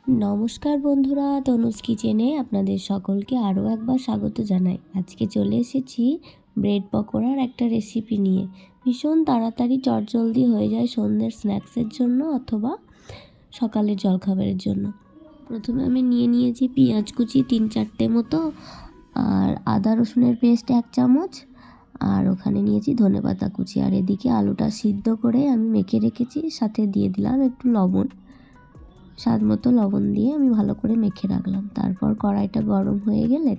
নমস্কার বন্ধুরা, তনুজ কিচেনে আপনাদের সকলকে আরও একবার স্বাগত জানাই। আজকে চলে এসেছি ব্রেড পকোড়ার একটা রেসিপি নিয়ে। ভীষণ তাড়াতাড়ি চটজলদি হয়ে যায় সন্ধ্যের স্ন্যাক্সের জন্য অথবা সকালের জলখাবারের জন্য। প্রথমে আমি নিয়েছি পেঁয়াজ কুচি 3-4টে মতো, আর আদা রসুনের পেস্ট 1 চামচ, আর ওখানে নিয়েছি ধনেপাতা কুচি। আর এদিকে আলুটা সিদ্ধ করে আমি মেখে রেখেছি, সাথে দিয়ে দিলাম একটু লবণ। স্বাদ মতো লবণ দিয়ে আমি ভালো করে মেখে রাখলাম। তারপর কড়াইটা গরম হয়ে গেলে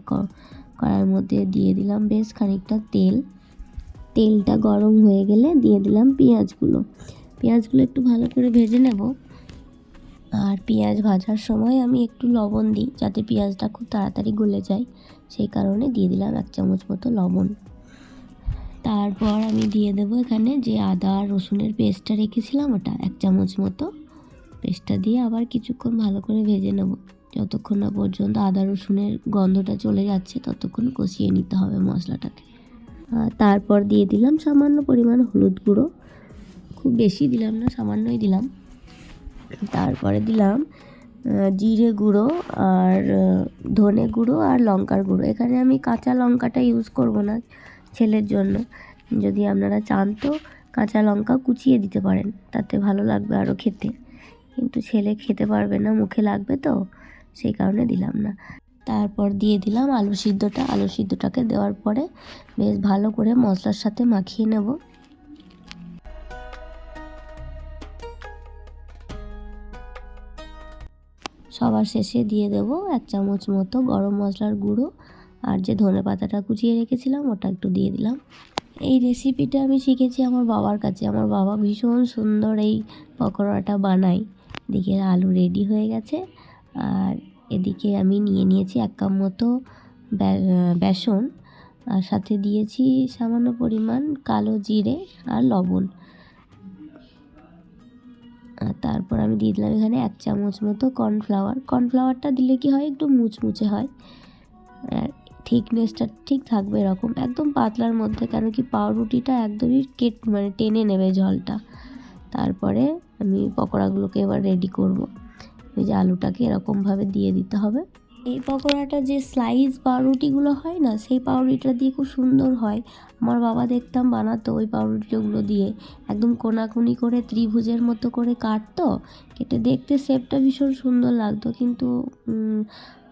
কড়াইয়ের মধ্যে দিয়ে দিলাম বেশ খানিকটা তেল। তেলটা গরম হয়ে গেলে দিয়ে দিলাম পেঁয়াজগুলো একটু ভালো করে ভেজে নেব। আর পেঁয়াজ ভাজার সময় আমি একটু লবণ দিই যাতে পেঁয়াজটা খুব তাড়াতাড়ি গলে যায়, সেই কারণে দিয়ে দিলাম 1 চামচ মতো লবণ। তারপর আমি দিয়ে দেবো এখানে যে আদা রসুনের পেস্টটা রেখেছিলাম, ওটা 1 চামচ মতো। পেস্টটা দিয়ে আবার কিছুক্ষণ ভালো করে ভেজে নেব, যতক্ষণ না পর্যন্ত আদা রসুনের গন্ধটা চলে যাচ্ছে ততক্ষণ কষিয়ে নিতে হবে মশলাটাকে। তারপর দিয়ে দিলাম সামান্য পরিমাণ হলুদ গুঁড়ো, খুব বেশি দিলাম না, সামান্যই দিলাম। তারপরে দিলাম জিরে গুঁড়ো আর ধনে গুঁড়ো আর লঙ্কার গুঁড়ো। এখানে আমি কাঁচা লঙ্কাটা ইউজ করব না ছেলের জন্য, যদি আপনারা চান তো কাঁচা লঙ্কা কুচিয়ে দিতে পারেন, তাতে ভালো লাগবে আরও খেতে। কিন্তু ছেলে খেতে পারবে না, মুখে লাগবে তো, সেই কারণে দিলাম না। তারপর দিয়ে দিলাম আলু সিদ্ধটাকে দেওয়ার পরে বেশ ভালো করে মশলার সাথে মাখিয়ে নেব। সবার শেষে দিয়ে দেব 1 চামচ মতো গরম মশলার গুঁড়ো, আর যে ধনে পাতাটা কুচিয়ে রেখেছিলাম ওটা একটু দিয়ে দিলাম। এই রেসিপিটা আমি শিখেছি আমার বাবার কাছে। আমার বাবা ভীষণ সুন্দর এই পকোড়াটা বানায়। এদিকে আলু রেডি হয়ে গেছে, আর এদিকে আমি নিয়েছি 1 কাপ মতো বেসন, আর সাথে দিয়েছি সামান্য পরিমাণ কালো জিরে আর লবণ। আর তারপর আমি দিয়ে দিলাম এখানে 1 চামচ মতো কর্নফ্লাওয়ারটা দিলে কি হয়, একটু মুচমুচে হয়, আর থিকনেসটা ঠিক থাকবে এরকম, একদম পাতলার মধ্যে, কেন কি পাউরুটিটা একদমই টেনে নেবে জলটা। তারপরে আমি পকোড়াগুলোকে এবার রেডি করব। ওই যে আলুটাকে এরকমভাবে দিয়ে দিতে হবে। এই পকোড়াটা যে স্লাইস পাউরুটিগুলো হয় না, সেই পাউরুটিটা দিয়ে খুব সুন্দর হয়। আমার বাবা দেখতাম বানাতো ওই পাউরুটিগুলো দিয়ে, একদম কোনাকুনি করে ত্রিভুজের মতো করে কাটতো, কেটে দেখতে শেপটা ভীষণ সুন্দর লাগতো। কিন্তু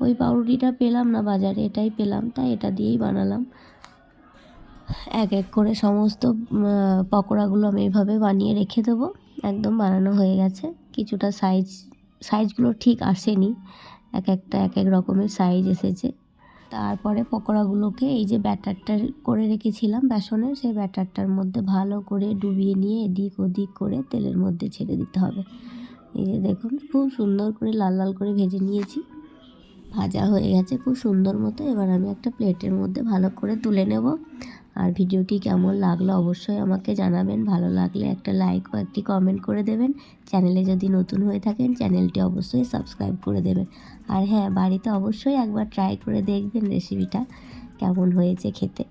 ওই পাউরুটিটা পেলাম না বাজারে, এটাই পেলাম, তাই এটা দিয়েই বানালাম। এক এক করে সমস্ত পকোড়াগুলো আমি এইভাবে বানিয়ে রেখে দেবো। একদম বানানো হয়ে গেছে। কিছুটা সাইজগুলো ঠিক আসেনি, এক এক রকমের সাইজ এসেছে। তারপরে পকোড়াগুলোকে এই যে ব্যাটারটা করে রেখেছিলাম বেসনের, সেই ব্যাটারটার মধ্যে ভালো করে ডুবিয়ে নিয়ে এদিক ওদিক করে তেলের মধ্যে ছেড়ে দিতে হবে। এই যে দেখুন, খুব সুন্দর করে লাল লাল করে ভেজে নিয়েছি, ভাজা হয়ে গেছে খুব সুন্দর মতো। এবার আমি একটা প্লেটের মধ্যে ভালো করে তুলে নেব। আর ভিডিওটি কেমন লাগলো অবশ্যই আমাকে জানাবেন। ভালো লাগলে একটা লাইক ও একটি কমেন্ট করে দেবেন। চ্যানেলে যদি নতুন হয়ে থাকেন চ্যানেলটি অবশ্যই সাবস্ক্রাইব করে দেবেন। আর হ্যাঁ, বাড়িতে অবশ্যই একবার ট্রাই করে দেখবেন রেসিপিটা কেমন হয়েছে খেতে।